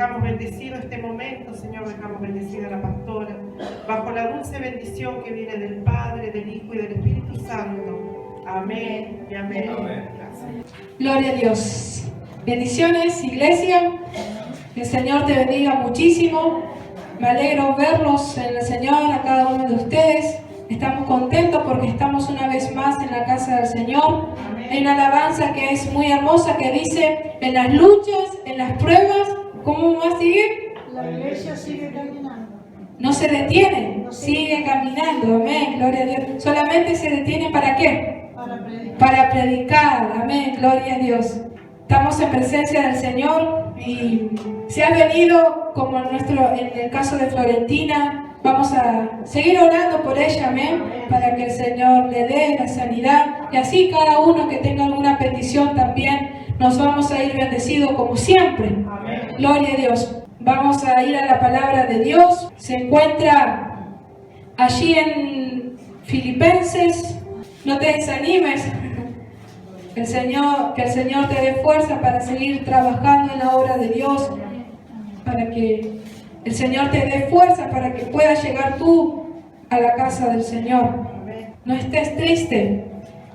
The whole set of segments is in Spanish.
Dejamos bendecido este momento, Señor, dejamos bendecida a la pastora, bajo la dulce bendición que viene del Padre, del Hijo y del Espíritu Santo. Amén y amén. Amén. Gracias. Gloria a Dios. Bendiciones, iglesia. Que el Señor te bendiga muchísimo. Me alegro verlos en el Señor, a cada uno de ustedes. Estamos contentos porque estamos una vez más en la casa del Señor. Hay una alabanza que es muy hermosa que dice: en las luchas, en las pruebas, ¿cómo más sigue? La iglesia sigue caminando. No se detiene, sigue caminando. Amén, gloria a Dios. Solamente se detiene ¿para qué? Para predicar. Para predicar. Amén, gloria a Dios. Estamos en presencia del Señor y si has venido, como en el caso de Florentina, vamos a seguir orando por ella, amén, para que el Señor le dé la sanidad. Y así cada uno que tenga alguna petición también, nos vamos a ir bendecidos como siempre. Amén. Gloria a Dios. Vamos a ir a la palabra de Dios. Se encuentra allí en Filipenses. No te desanimes. Que el Señor te dé fuerza para seguir trabajando en la obra de Dios, para que el Señor te dé fuerza para que puedas llegar tú a la casa del Señor. No estés triste,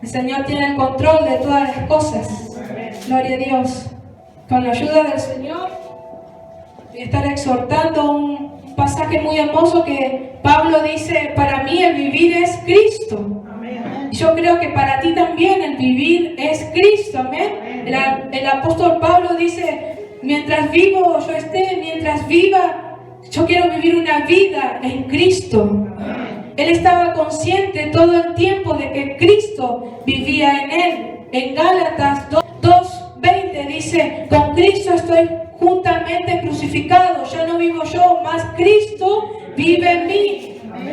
el Señor tiene el control de todas las cosas. Gloria a Dios. Con la ayuda del Señor voy a estar exhortando un pasaje muy hermoso que Pablo dice: para mí el vivir es Cristo. Yo creo que para ti también el vivir es Cristo, amén. El apóstol Pablo dice: mientras vivo yo esté, mientras viva, yo quiero vivir una vida en Cristo. Él estaba consciente todo el tiempo de que Cristo vivía en él. En Gálatas 2:20 dice: con Cristo estoy juntamente crucificado, ya no vivo yo, mas Cristo vive en mí.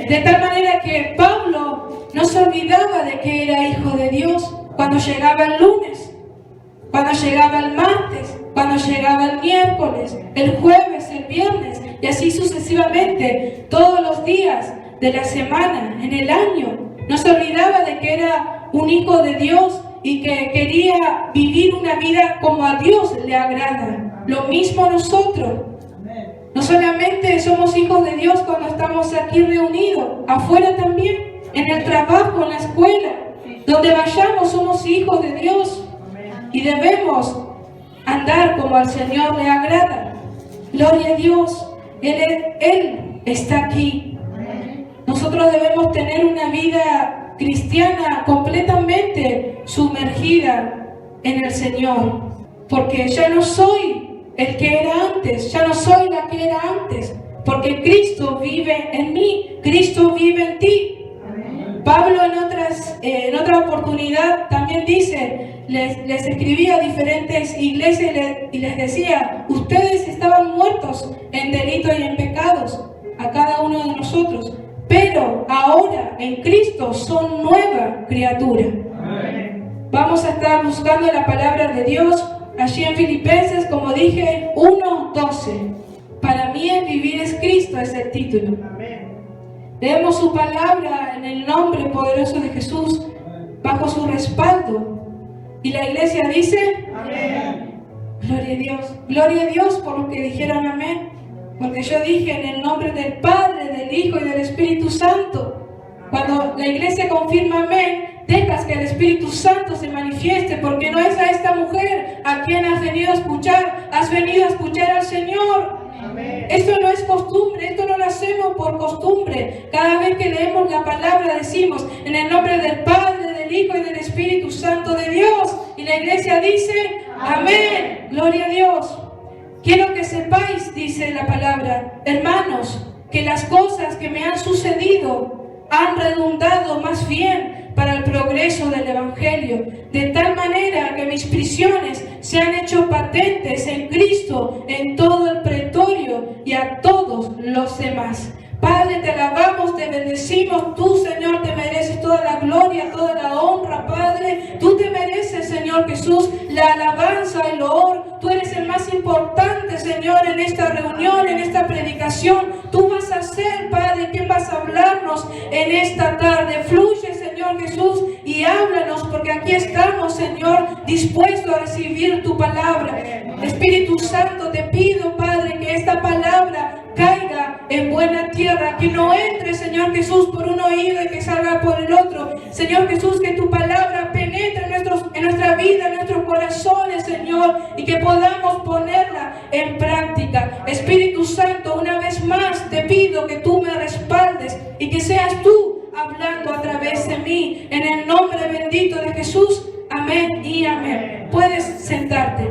De tal manera que Pablo no se olvidaba de que era hijo de Dios cuando llegaba el lunes, cuando llegaba el martes, cuando llegaba el miércoles, el jueves, el viernes y así sucesivamente, todos los días de la semana, en el año. No se olvidaba de que era un hijo de Dios y que quería vivir una vida como a Dios le agrada. Lo mismo nosotros. No solamente somos hijos de Dios cuando estamos aquí reunidos, afuera también, en el trabajo, en la escuela, donde vayamos somos hijos de Dios y debemos andar como al Señor le agrada. Gloria a Dios, Él está aquí. Nosotros debemos tener una vida cristiana completamente sumergida en el Señor, porque ya no soy el que era antes, ya no soy la que era antes, porque Cristo vive en mí, Cristo vive en ti. Pablo en otra oportunidad también dice, les escribía a diferentes iglesias y les decía: ustedes estaban muertos en delitos y en pecados, a cada uno de nosotros, pero ahora en Cristo son nueva criatura. Vamos a estar buscando la palabra de Dios allí en Filipenses, como dije, 1:12. Para mí el vivir es Cristo, es el título. Leemos su palabra en el nombre poderoso de Jesús, bajo su respaldo. Y la iglesia dice: amén. Gloria a Dios. Gloria a Dios por los que dijeron amén. Porque yo dije en el nombre del Padre, del Hijo y del Espíritu Santo. Cuando la iglesia confirma amén, dejas que el Espíritu Santo se manifieste, porque no es a esta mujer a quien has venido a escuchar, has venido a escuchar al Señor. Amén. Esto no es costumbre, esto no lo hacemos por costumbre. Cada vez que leemos la palabra decimos: en el nombre del Padre, del Hijo y del Espíritu Santo de Dios. Y la iglesia dice: amén. Gloria a Dios. Quiero que sepáis, dice la palabra, hermanos, que las cosas que me han sucedido han redundado más bien para el progreso del Evangelio, de tal manera que mis prisiones se han hecho patentes en Cristo en todo el pretorio y a todos los demás. Padre, te alabamos, te bendecimos. Tú, Señor, te mereces toda la gloria, toda la honra, Padre. Tú te mereces, Señor Jesús, la alabanza, el loor. Tú eres el más importante, Señor, en esta reunión, en esta predicación. Tú vas a ser, Padre, quien vas a hablarnos en esta tarde. Fluye, Señor Señor Jesús, y háblanos, porque aquí estamos, Señor, dispuestos a recibir tu palabra. Espíritu Santo, te pido, Padre, que esta palabra caiga en buena tierra, que no entre, Señor Jesús, por un oído y que salga por el otro. Señor Jesús, que tu palabra penetre en nuestra vida, en nuestros corazones, Señor, y que podamos ponerla en práctica. Espíritu Santo, una vez más te pido que tú me respaldes y que seas tú hablando a través de mí, en el nombre bendito de Jesús. Amén y amén. Puedes sentarte.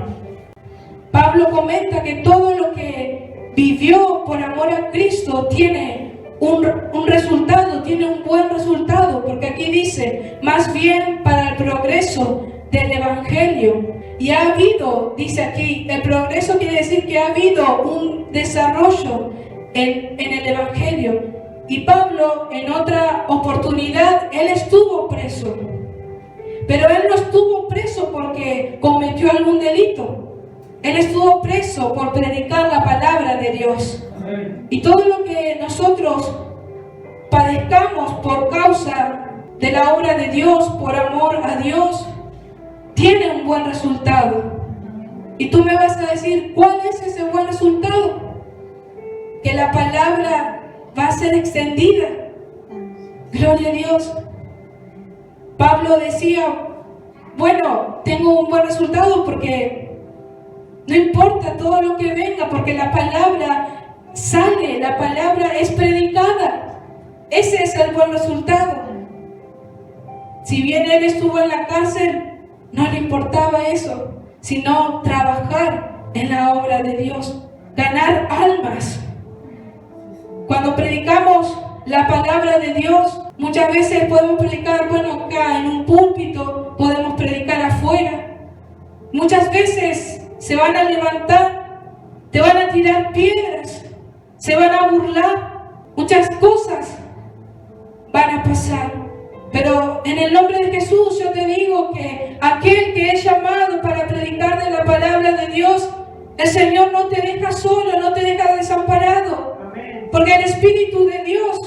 Pablo comenta que todo lo que vivió por amor a Cristo tiene un resultado, tiene un buen resultado, porque aquí dice, más bien para el progreso del Evangelio. Y ha habido, dice aquí, el progreso quiere decir que ha habido un desarrollo en el Evangelio. Y Pablo, en otra oportunidad, él estuvo preso. Pero él no estuvo preso porque cometió algún delito. Él estuvo preso por predicar la palabra de Dios. Y todo lo que nosotros padezcamos por causa de la obra de Dios, por amor a Dios, tiene un buen resultado. Y tú me vas a decir, ¿cuál es ese buen resultado? Que la palabra va a ser extendida. Gloria a Dios. Pablo decía, bueno, tengo un buen resultado porque no importa todo lo que venga, porque la palabra sale, la palabra es predicada. Ese es el buen resultado. Si bien él estuvo en la cárcel, no le importaba eso, sino trabajar en la obra de Dios, ganar almas. Cuando predicamos la palabra de Dios, muchas veces podemos predicar, bueno, acá en un púlpito, podemos predicar afuera. Muchas veces se van a levantar, te van a tirar piedras, se van a burlar, muchas cosas van a pasar. Pero en el nombre de Jesús yo te digo que aquel que es llamado para predicar de la palabra de Dios, el Señor no te deja solo, no te deja desamparado. Porque el Espíritu de Dios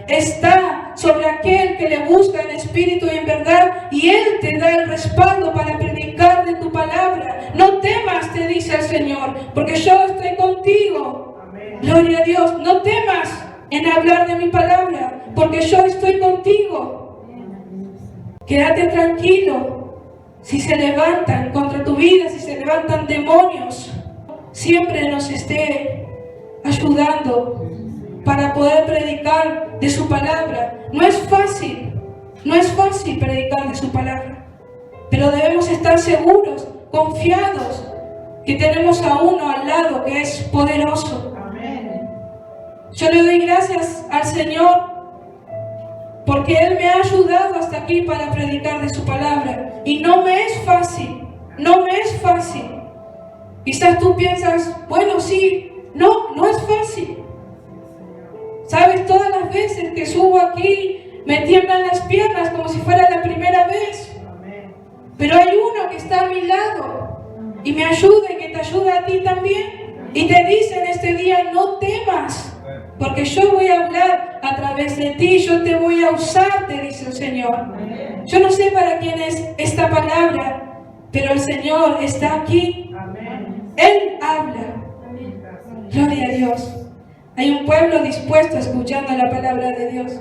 está sobre aquel que le busca en espíritu y en verdad, y Él te da el respaldo para predicar de tu palabra. No temas, te dice el Señor, porque yo estoy contigo. Amén. Gloria a Dios. No temas en hablar de mi palabra, porque yo estoy contigo. Quédate tranquilo. Si se levantan contra tu vida, si se levantan demonios, siempre nos esté ayudando para poder predicar de su palabra. No es fácil predicar de su palabra, pero debemos estar seguros, confiados, que tenemos a uno al lado que es poderoso. Amén. Yo le doy gracias al Señor porque Él me ha ayudado hasta aquí para predicar de su palabra, y no me es fácil, no me es fácil. Quizás tú piensas, bueno, sí, no es fácil. Sabes, todas las veces que subo aquí me tiemblan las piernas como si fuera la primera vez. Pero hay uno que está a mi lado y me ayuda y que te ayuda a ti también. Y te dice en este día, no temas, porque yo voy a hablar a través de ti, yo te voy a usar, te dice el Señor. Yo no sé para quién es esta palabra, pero el Señor está aquí. Él habla. Gloria a Dios. Hay un pueblo dispuesto escuchando la palabra de Dios.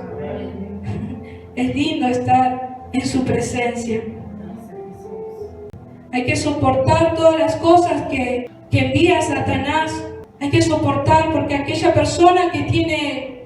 Es lindo estar en su presencia. Hay que soportar todas las cosas que envía Satanás. Hay que soportar, porque aquella persona que tiene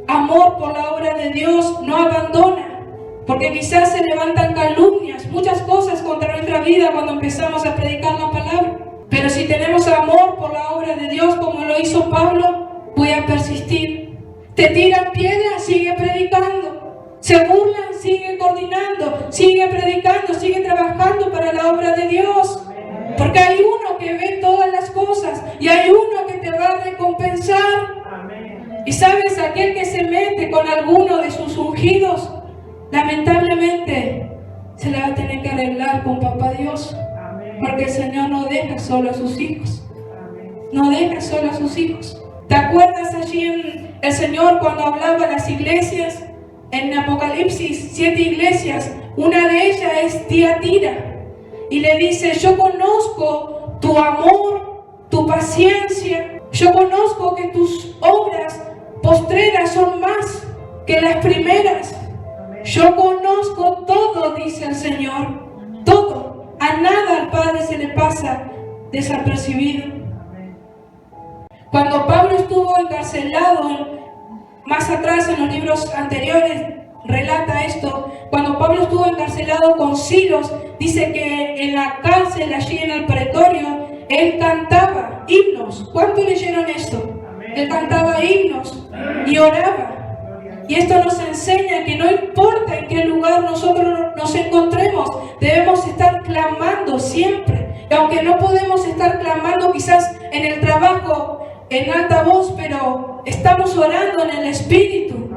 amor por la obra de Dios no abandona. Porque quizás se levantan calumnias, muchas cosas contra nuestra vida cuando empezamos a predicar la palabra. Pero si tenemos amor por la obra de Dios, como lo hizo Pablo, voy a persistir. Te tiran piedras, sigue predicando. Se burlan, sigue coordinando, sigue predicando, sigue trabajando para la obra de Dios. Porque hay uno que ve todas las cosas y hay uno que te va a recompensar. Y sabes, aquel que se mete con alguno de sus ungidos, lamentablemente se la va a tener que arreglar con Papá Dios. Porque el Señor no deja solo a sus hijos. No deja solo a sus hijos. ¿Te acuerdas allí en el Señor cuando hablaba a las iglesias? en Apocalipsis 7 iglesias. Una de ellas es Tiatira. Y le dice, yo conozco tu amor, tu paciencia. Yo conozco que tus obras postreras son más que las primeras. Yo conozco todo, dice el Señor. Todo. A nada al Padre se le pasa desapercibido. Cuando Pablo estuvo encarcelado, más atrás en los libros anteriores relata esto, cuando Pablo estuvo encarcelado con Silos, dice que en la cárcel, allí en el pretorio, él cantaba himnos. ¿Cuántos leyeron esto? Él cantaba himnos y oraba. Y esto nos enseña que no importa en qué lugar nosotros nos encontremos, debemos estar clamando siempre. Y aunque no podemos estar clamando quizás en el trabajo en alta voz, pero estamos orando en el Espíritu.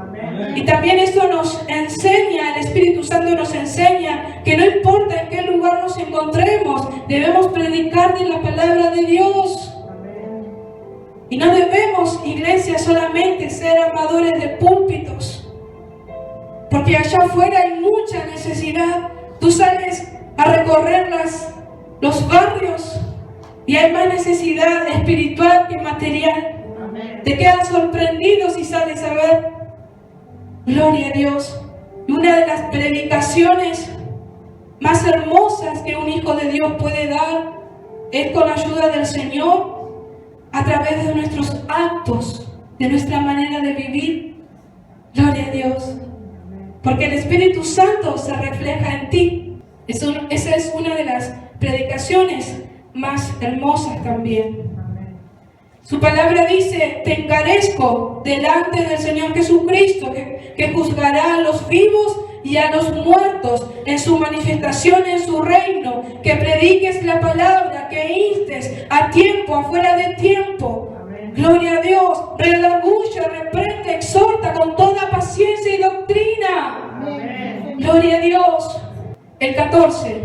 Y también esto nos enseña, el Espíritu Santo nos enseña que no importa en qué lugar nos encontremos, debemos predicar de la palabra de Dios. Y no debemos, iglesia, solamente ser amadores de púlpitos, porque allá afuera hay mucha necesidad. Tú sales a recorrer los barrios y hay más necesidad espiritual que material. Te quedas sorprendido si sales a ver. Gloria a Dios. Y una de las predicaciones más hermosas que un hijo de Dios puede dar es con la ayuda del Señor, a través de nuestros actos, de nuestra manera de vivir. Gloria a Dios. Porque el Espíritu Santo se refleja en ti. Esa es una de las predicaciones más hermosas también. Su palabra dice, te encarezco delante del Señor Jesucristo, que juzgará a los vivos y a los muertos en su manifestación en su reino, que prediques la palabra, que instes a tiempo, afuera de tiempo. Amén. Gloria a Dios. Redarguye, reprende, exhorta con toda paciencia y doctrina. Amén. Gloria a Dios. El 14.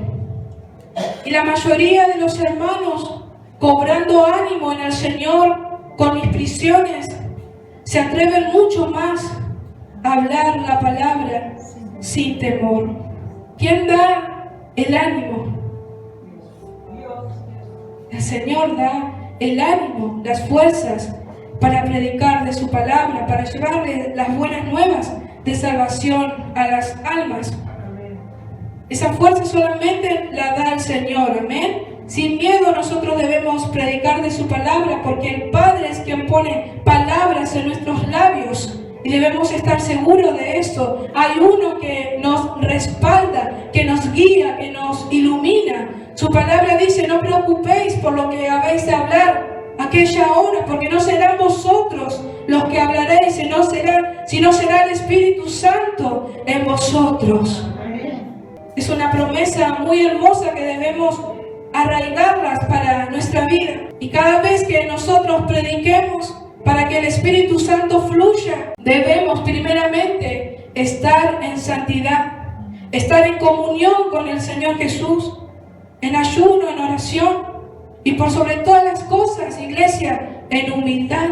Y la mayoría de los hermanos, cobrando ánimo en el Señor con mis prisiones, se atreven mucho más a hablar la palabra sin temor. ¿Quién da el ánimo? El Señor da el ánimo, las fuerzas para predicar de su palabra, para llevarle las buenas nuevas de salvación a las almas. Esa fuerza solamente la da el Señor, amén. Sin miedo nosotros debemos predicar de su palabra, porque el Padre es quien pone palabras en nuestros labios. Y debemos estar seguros de esto. Hay uno que nos respalda, que nos guía, que nos ilumina. Su palabra dice, no preocupéis por lo que habéis de hablar aquella hora, porque no serán vosotros los que hablaréis, sino será el Espíritu Santo en vosotros. Es una promesa muy hermosa que debemos arraigarlas para nuestra vida. Y cada vez que nosotros prediquemos, para que el Espíritu Santo fluya, debemos primeramente estar en santidad, estar en comunión con el Señor Jesús, en ayuno, en oración, y por sobre todas las cosas, iglesia, en humildad.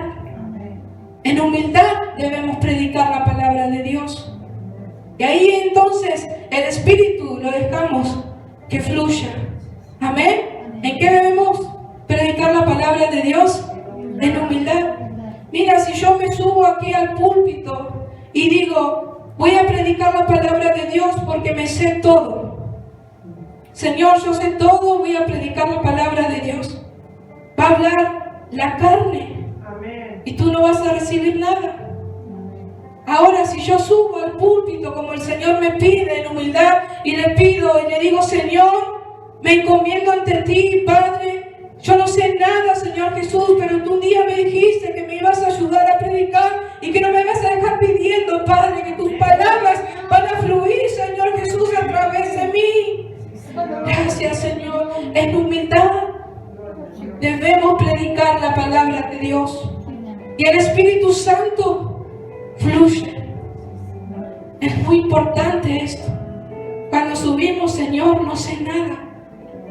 En humildad debemos predicar la palabra de Dios. Y ahí entonces el Espíritu lo dejamos que fluya. Amén. ¿En qué debemos predicar la palabra de Dios? En humildad. Mira, si yo me subo aquí al púlpito y digo, voy a predicar la palabra de Dios porque me sé todo. Señor, yo sé todo, voy a predicar la palabra de Dios. Va a hablar la carne. Amén. Y tú no vas a recibir nada. Ahora, si yo subo al púlpito como el Señor me pide en humildad y le pido y le digo, Señor, me encomiendo ante ti, Padre. Yo no sé nada, Señor Jesús, pero tú un día me dijiste que me ibas a ayudar a predicar y que no me vas a dejar pidiendo, Padre, que tus palabras van a fluir, Señor Jesús, a través de mí. Gracias, Señor. En humildad debemos predicar la palabra de Dios. Y el Espíritu Santo fluye. Es muy importante esto. Cuando subimos, Señor, no sé nada.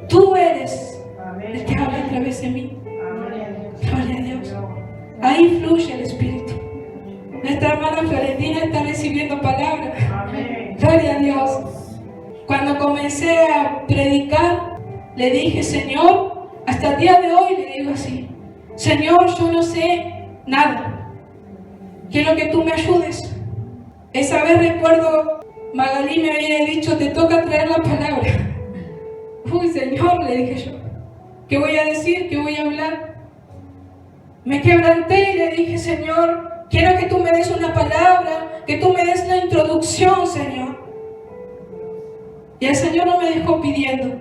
Tú eres el que habla a través de mí. Gloria a Dios. Ahí fluye el Espíritu. Nuestra hermana Florentina está recibiendo palabra. Amén. Gloria a Dios. Cuando comencé a predicar, le dije, Señor, hasta el día de hoy le digo así, Señor, yo no sé nada. Quiero que tú me ayudes. Esa vez recuerdo, Magalí me había dicho, te toca traer la palabra. Uy, Señor, le dije yo, ¿qué voy a decir? ¿Qué voy a hablar? Me quebranté y le dije, Señor, quiero que tú me des una palabra, que tú me des la introducción, Señor. Y el Señor no me dejó pidiendo.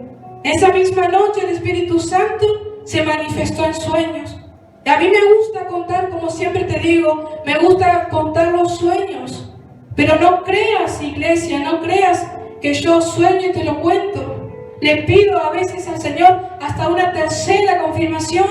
Esa misma noche el Espíritu Santo se manifestó en sueños. Y a mí me gusta contar, como siempre te digo, me gusta contar los sueños. Pero no creas, iglesia, no creas que yo sueño y te lo cuento. Le pido a veces al Señor hasta una tercera confirmación,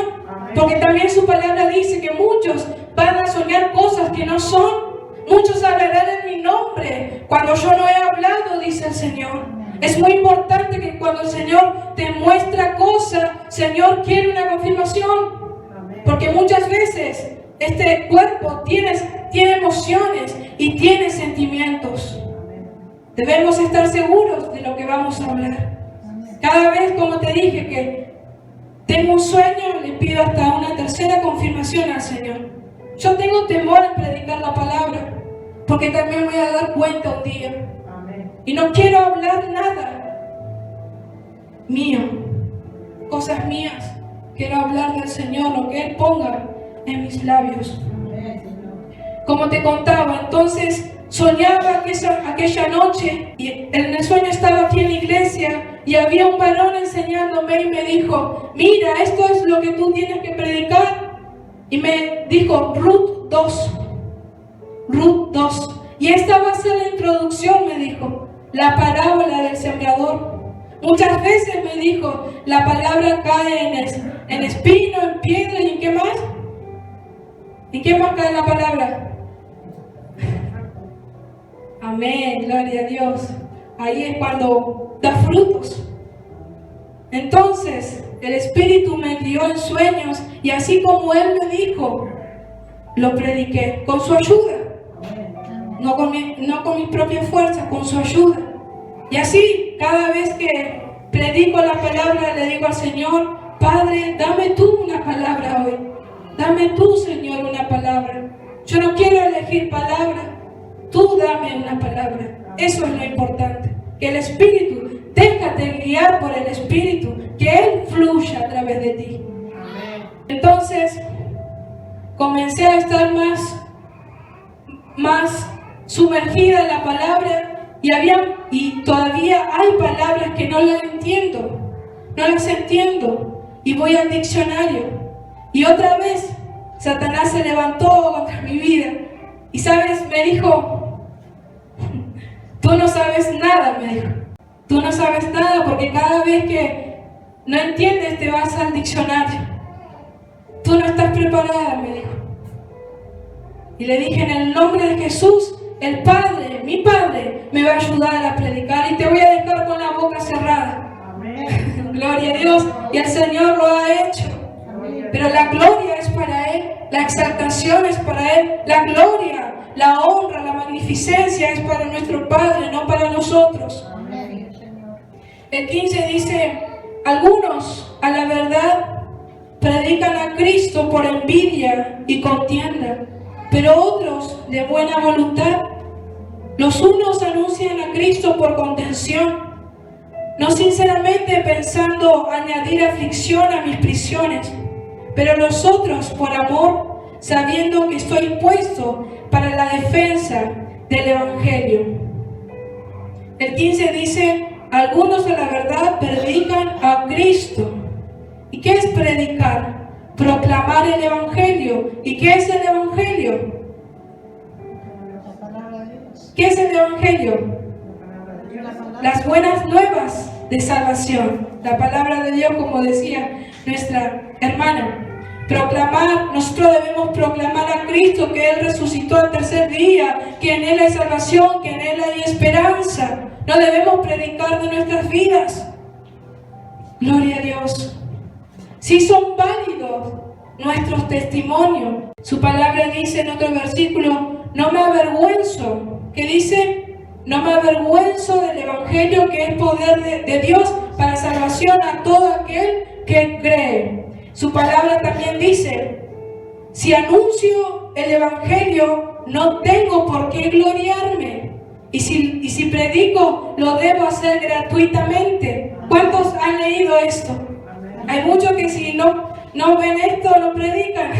porque también su palabra dice que muchos van a soñar cosas que no son. Muchos hablarán en mi nombre cuando yo no he hablado, dice el Señor. Es muy importante que cuando el Señor te muestra cosas, Señor quiere una confirmación. Porque muchas veces este cuerpo tiene emociones y tiene sentimientos. Debemos estar seguros de lo que vamos a hablar. Cada vez, como te dije, que tengo un sueño, le pido hasta una tercera confirmación al Señor. Yo tengo temor en predicar la palabra, porque también voy a dar cuenta un día. Y no quiero hablar nada mío, cosas mías. Quiero hablar del Señor, lo que Él ponga en mis labios. Como te contaba, entonces soñaba aquella noche y en el sueño estaba aquí en la iglesia y había un varón enseñándome y me dijo, mira, esto es lo que tú tienes que predicar. Y me dijo, Ruth 2. Ruth 2. Y esta va a ser la introducción, me dijo, la parábola del sembrador. Muchas veces me dijo, la palabra cae en espino, en piedra, ¿y en qué más? ¿En qué más cae la palabra? Amén, gloria a Dios. Ahí es cuando da frutos. Entonces, el Espíritu me guió en sueños y así como Él me dijo, lo prediqué con su ayuda. No con mis propias fuerzas, con su ayuda. Y así, cada vez que predico la palabra, le digo al Señor, Padre, dame tú una palabra hoy. Dame tú, Señor, una palabra. Yo no quiero elegir palabra. Tú dame una palabra. Eso es lo importante. Que el Espíritu, déjate guiar por el Espíritu, que Él fluya a través de ti. Entonces, comencé a estar más sumergida en la palabra y todavía hay palabras que no las entiendo. No las entiendo. Y voy al diccionario. Y otra vez, Satanás se levantó contra mi vida. Y sabes, me dijo, tú no sabes nada, me dijo. Tú no sabes nada porque cada vez que no entiendes te vas al diccionario. Tú no estás preparada, me dijo. Y le dije, en el nombre de Jesús, el Padre, mi Padre, me va a ayudar a predicar y te voy a dejar con la boca cerrada. Amén. Gloria a Dios. Y el Señor lo ha hecho. Amén. Pero la gloria es para Él, la exaltación es para Él, la gloria, la honra, la magnificencia es para nuestro Padre, no para nosotros. Amén. El 15 dice, algunos a la verdad predican a Cristo por envidia y contienda, pero otros de buena voluntad. Los unos anuncian a Cristo por contención, no sinceramente pensando añadir aflicción a mis prisiones, pero los otros por amor, sabiendo que estoy puesto para la defensa del Evangelio. El 15 dice, algunos a la verdad predican a Cristo. ¿Y qué es predicar? Proclamar el Evangelio. ¿Y qué es el Evangelio? ¿Qué es el Evangelio? Las buenas nuevas de salvación. La palabra de Dios, como decía nuestra hermana. Proclamar, nosotros debemos proclamar a Cristo que Él resucitó al tercer día, que en Él hay salvación, que en Él hay esperanza. No debemos predicar de nuestras vidas. Gloria a Dios. Si son válidos nuestros testimonios. Su palabra dice en otro versículo, no me avergüenzo. ¿Qué dice? No me avergüenzo del Evangelio, que es poder de Dios para salvación a todo aquel que cree. Su palabra también dice: si anuncio el Evangelio, no tengo por qué gloriarme. Y si predico, lo debo hacer gratuitamente. ¿Cuántos han leído esto? Hay muchos que si no ven esto, no predican.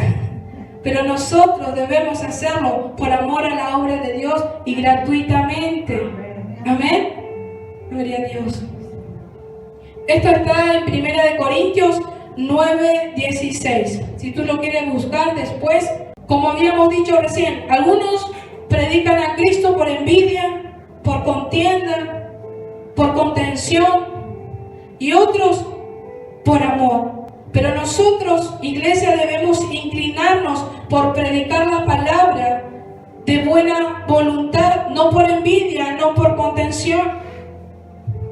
Pero nosotros debemos hacerlo por amor a la obra de Dios y gratuitamente. Amén. Gloria a Dios. Esto está en 1 Corintios 9:16. Si tú lo quieres buscar después, como habíamos dicho recién, algunos predican a Cristo por envidia, por contienda, por contención, y otros por amor. Pero nosotros, iglesia, debemos inclinarnos por predicar la palabra de buena voluntad, no por envidia, no por contención.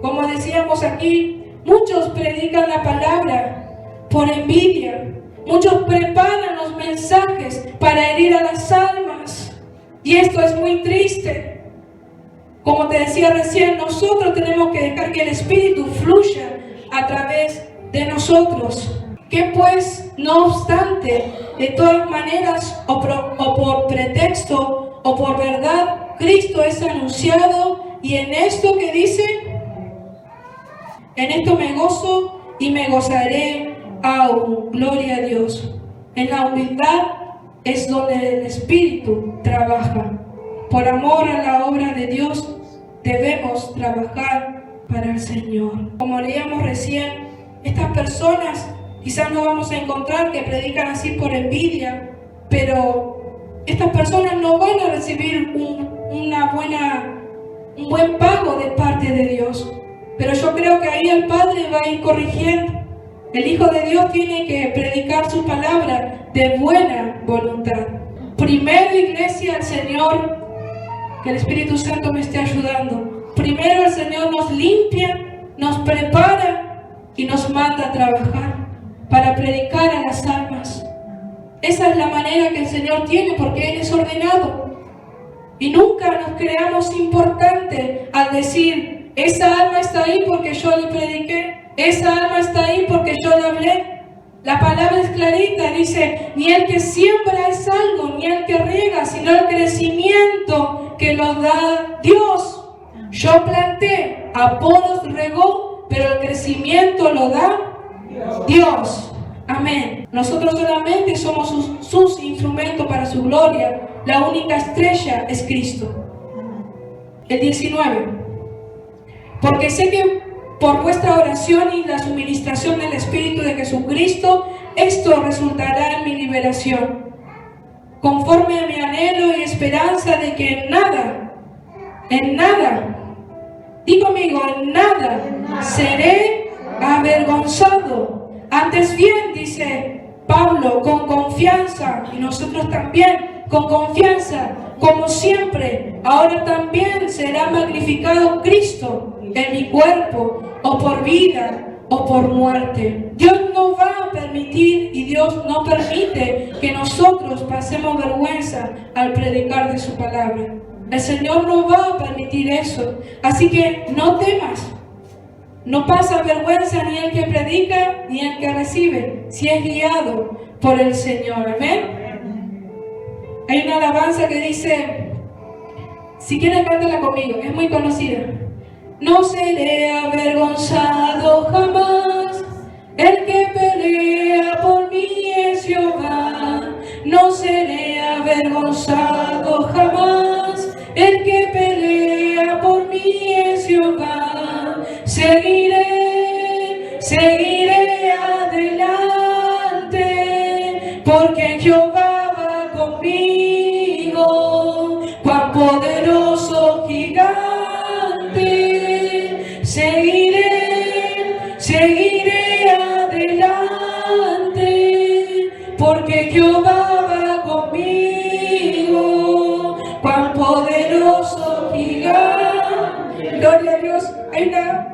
Como decíamos aquí, muchos predican la palabra por envidia. Muchos preparan los mensajes para herir a las almas. Y esto es muy triste. Como te decía recién, nosotros tenemos que dejar que el Espíritu fluya a través de nosotros. Que pues, no obstante, de todas maneras, o por pretexto, o por verdad, Cristo es anunciado, y en esto que dice, en esto me gozo y me gozaré aún. Gloria a Dios. En la humildad es donde el Espíritu trabaja. Por amor a la obra de Dios, debemos trabajar para el Señor. Como leíamos recién, estas personas quizás no vamos a encontrar que predican así por envidia, pero estas personas no van a recibir un buen pago de parte de Dios. Pero yo creo que ahí el Padre va a ir corrigiendo. El Hijo de Dios tiene que predicar su palabra de buena voluntad. Primero, iglesia, el Señor, que el Espíritu Santo me esté ayudando. Primero el Señor nos limpia, nos prepara y nos manda a trabajar para predicar a las almas. Esa es la manera que el Señor tiene, porque Él es ordenado. Y nunca nos creamos importantes al decir: esa alma está ahí porque yo le prediqué, esa alma está ahí porque yo le hablé. La palabra es clarita, dice: ni el que siembra es algo, ni el que riega, sino el crecimiento que lo da Dios. Yo planté, Apolos regó, pero el crecimiento lo da Dios. Amén. Nosotros solamente somos sus instrumentos para su gloria. La única estrella es Cristo. El 19. Porque sé que por vuestra oración y la suministración del Espíritu de Jesucristo, esto resultará en mi liberación, conforme a mi anhelo y esperanza de que en nada, di conmigo, en nada seré avergonzado. Antes bien, dice Pablo, con confianza, y nosotros también, con confianza, como siempre, ahora también será magnificado Cristo en mi cuerpo, o por vida, o por muerte. Dios no va a permitir, y Dios no permite que nosotros pasemos vergüenza al predicar de su palabra. El Señor no va a permitir eso. Así que no temas. No pasa vergüenza ni el que predica ni el que recibe, si es guiado por el Señor. Amén. Hay una alabanza que dice, si quieren cántala conmigo, es muy conocida. No seré avergonzado jamás, el que pelea por mí es Jehová. No seré avergonzado jamás, el que pelea por mí es Jehová. Seguiré adelante, porque Jehová va conmigo, cuán poderoso gigante. Seguiré adelante, porque Jehová va conmigo, cuán poderoso gigante. Gloria a Dios. Hay una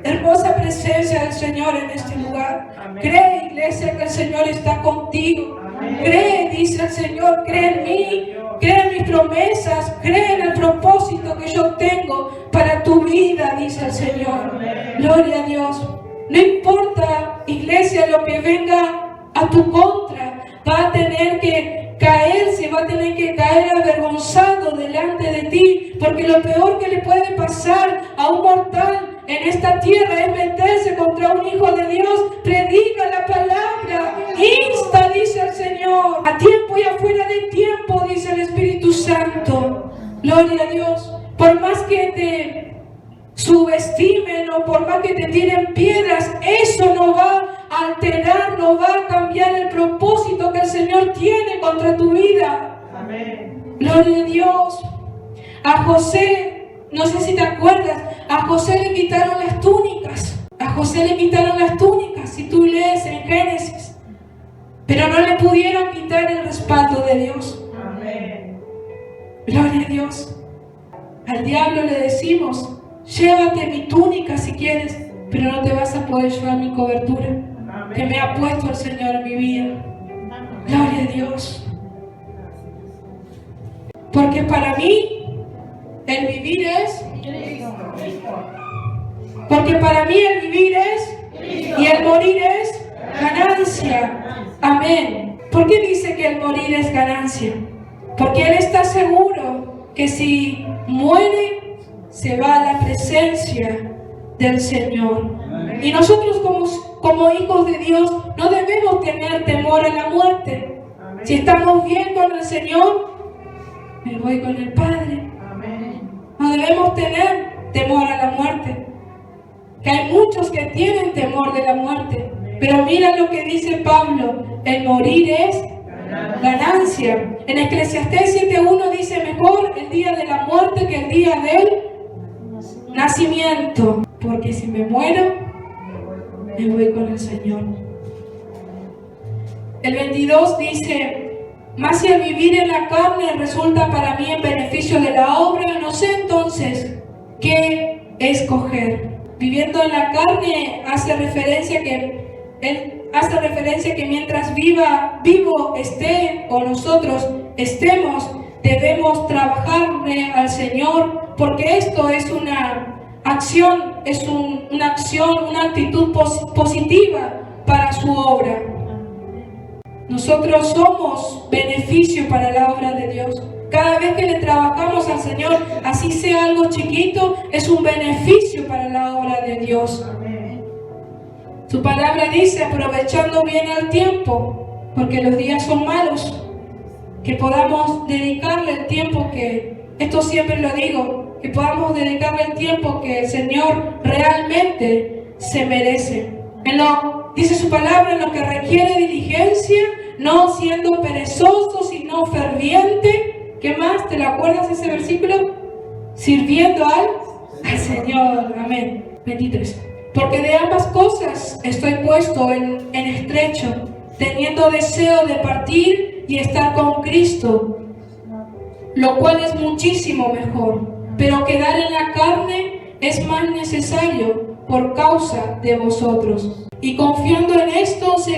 hermosa presencia del Señor en este lugar. Amén. Cree, iglesia, que el Señor está contigo. Amén. Cree, dice el Señor, cree en mí cree en mis promesas, cree en el propósito que yo tengo para tu vida, dice el Señor. Gloria a Dios. No importa, iglesia, lo que venga a tu contra, va a tener que caerse, va a tener que caer avergonzado delante de ti, porque lo peor que le puede pasar a un mortal en esta tierra es meterse contra un hijo de Dios. Predica la palabra, insta, dice el Señor, a tiempo y afuera de tiempo, dice el Espíritu Santo. Gloria a Dios. Por más que te subestimen o por más que te tiren piedras, eso no va a alterar, no va a cambiar el propósito que el Señor tiene contra tu vida. Amén. Gloria a Dios. A José, no sé si te acuerdas, a José le quitaron las túnicas. A José le quitaron las túnicas, si tú lees en Génesis. Pero no le pudieron quitar el respaldo de Dios. Amén. Gloria a Dios. Al diablo le decimos: llévate mi túnica si quieres, pero no te vas a poder llevar mi cobertura que me ha puesto el Señor en mi vida. Gloria a Dios. Porque para mí el vivir es, porque para mí el vivir es y el morir es ganancia. Amén. ¿Por qué dice que el morir es ganancia? Porque él está seguro que si muere, se va a la presencia del Señor. Y nosotros como hijos de Dios no debemos tener temor a la muerte. Si estamos bien con el Señor, me voy con el Padre. No debemos tener temor a la muerte. Que hay muchos que tienen temor de la muerte. Pero mira lo que dice Pablo: el morir es ganancia. En Eclesiastés 7:1 dice: mejor el día de la muerte que el día del nacimiento, porque si me muero, me voy con el Señor. El 22 dice: mas si el vivir en la carne resulta para mí en beneficio de la obra, no sé entonces qué escoger. Viviendo en la carne hace referencia que mientras vivo esté o nosotros estemos, debemos trabajarle al Señor, porque esto es una acción, una actitud positiva para su obra. Nosotros somos beneficio para la obra de Dios. Cada vez que le trabajamos al Señor, así sea algo chiquito, es un beneficio para la obra de Dios. Su palabra dice: aprovechando bien el tiempo, porque los días son malos, que podamos dedicarle el tiempo que, esto siempre lo digo, que podamos dedicarle el tiempo que el Señor realmente se merece. Dice su palabra, en lo que requiere diligencia, no siendo perezoso, sino ferviente. ¿Qué más? ¿Te lo acuerdas ese versículo? Sirviendo al Señor. Amén. 23. Porque de ambas cosas estoy puesto en estrecho, teniendo deseo de partir y estar con Cristo, lo cual es muchísimo mejor. Pero quedar en la carne es más necesario por causa de vosotros. Y confiando en esto, sé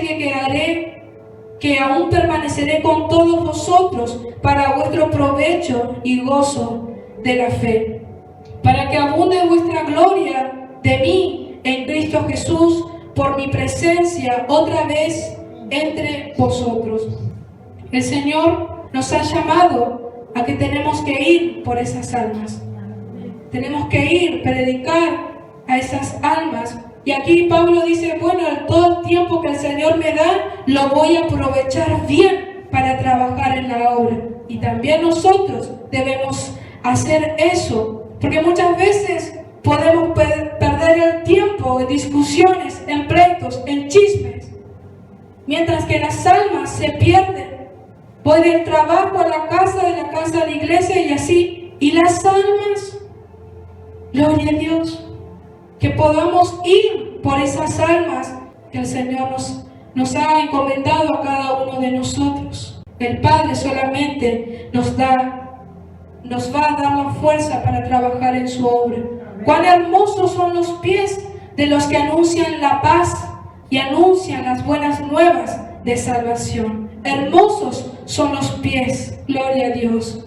que aún permaneceré con todos vosotros para vuestro provecho y gozo de la fe, para que abunde vuestra gloria de mí en Cristo Jesús por mi presencia otra vez entre vosotros. El Señor nos ha llamado a que tenemos que ir por esas almas. Tenemos que ir, predicar a esas almas. Y aquí Pablo dice: bueno, todo el tiempo que el Señor me da, lo voy a aprovechar bien para trabajar en la obra. Y también nosotros debemos hacer eso, porque muchas veces podemos perder el tiempo en discusiones, en pleitos, en chismes, mientras que las almas se pierden. Voy del trabajo a la casa, de la casa a la iglesia y así. Y las almas, gloria a Dios, que podamos ir por esas almas que el Señor nos ha encomendado a cada uno de nosotros. El Padre solamente nos va a dar la fuerza para trabajar en su obra. Cuán hermosos son los pies de los que anuncian la paz y anuncian las buenas nuevas de salvación. Hermosos son los pies. Gloria a Dios.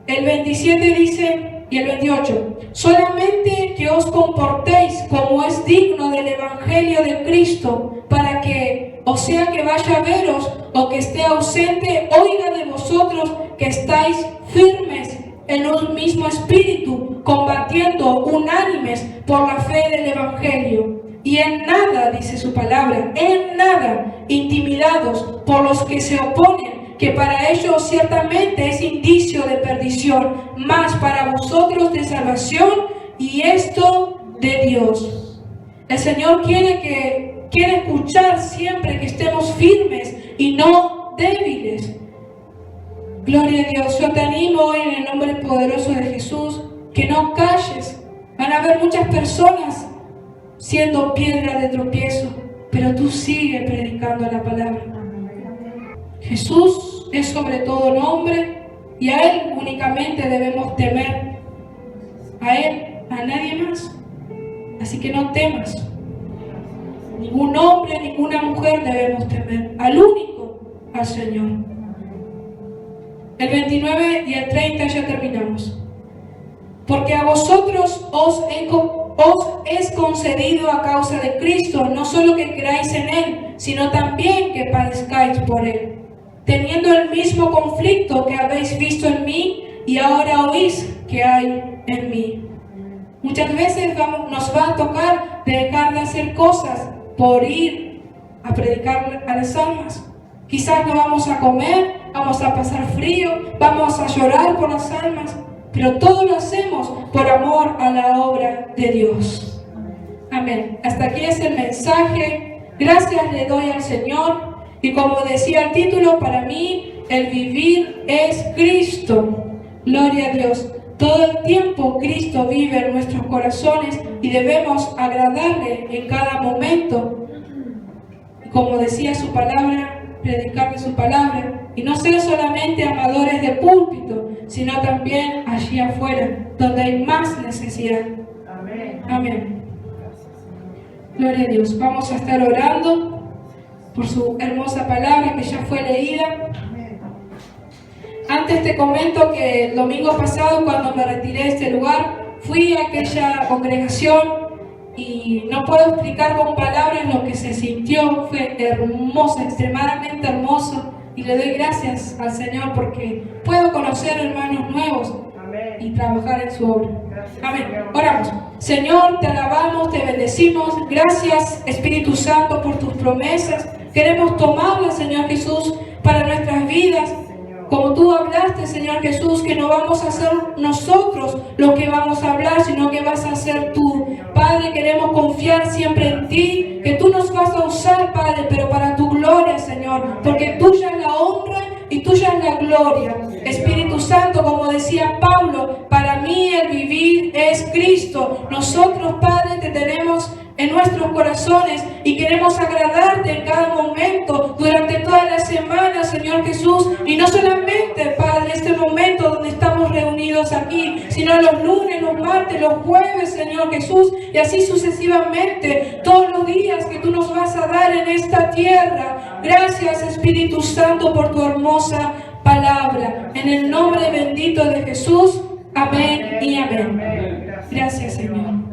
El 27 dice, y el 28, solamente que os comportéis como es digno del Evangelio de Cristo, para que, o sea que vaya a veros o que esté ausente, oiga de vosotros que estáis firmes en un mismo espíritu, combatiendo unánimes por la fe del Evangelio. Y en nada, dice su palabra, en nada intimidados por los que se oponen, que para ellos ciertamente es indicio de perdición, mas para vosotros de salvación, y esto de Dios. El Señor quiere escuchar siempre que estemos firmes y no débiles. Gloria a Dios. Yo te animo hoy en el nombre poderoso de Jesús, que no calles. Van a haber muchas personas siendo piedra de tropiezo, pero tú sigue predicando la palabra. Jesús es sobre todo nombre y a Él únicamente debemos temer. A Él, a nadie más. Así que no temas. Ningún hombre, ninguna mujer debemos temer. Al único, al Señor. El 29 y el 30 ya terminamos. Porque a vosotros os es concedido a causa de Cristo, no solo que creáis en Él, sino también que padezcáis por Él, teniendo el mismo conflicto que habéis visto en mí y ahora oís que hay en mí. Muchas veces nos va a tocar dejar de hacer cosas por ir a predicar a las almas. Quizás no vamos a comer, vamos a pasar frío, vamos a llorar por las almas, pero todo lo hacemos por amor a la obra de Dios. Amén. Hasta aquí es el mensaje. Gracias le doy al Señor. Y como decía el título, para mí el vivir es Cristo. Gloria a Dios. Todo el tiempo Cristo vive en nuestros corazones y debemos agradarle en cada momento. Como decía su palabra, predicarle su palabra. Y no ser solamente amadores de púlpito, sino también allí afuera, donde hay más necesidad. Amén. Amén. Gloria a Dios. Vamos a estar orando por su hermosa palabra que ya fue leída. Antes te comento que el domingo pasado, cuando me retiré de este lugar, fui a aquella congregación y no puedo explicar con palabras lo que se sintió. Fue hermoso, extremadamente hermoso, y le doy gracias al Señor porque puedo conocer hermanos nuevos y trabajar en su obra. Amén. Oramos. Señor, te alabamos, te bendecimos. Gracias, Espíritu Santo, por tus promesas. Queremos tomarlas, Señor Jesús, para nuestras vidas. Como tú hablaste, Señor Jesús, que no vamos a hacer nosotros lo que vamos a hablar, sino que vas a hacer tú. Padre, queremos confiar siempre en ti, que tú nos vas a usar, Padre, pero para tu gloria, Señor, porque tuya es la honra y tuya es la gloria. Espíritu Santo, como decía Pablo, para mí el vivir es Cristo. Nosotros, Padre, te tenemos en nuestros corazones y queremos agradarte en cada momento durante toda la semana, Señor Jesús, y no solamente, Padre, este momento donde estamos reunidos aquí, sino los lunes, los martes, los jueves, Señor Jesús, y así sucesivamente, todos los días que tú nos vas a dar en esta tierra. Gracias, Espíritu Santo, por tu hermosa palabra, en el nombre bendito de Jesús. Amén y amén. Gracias, Señor.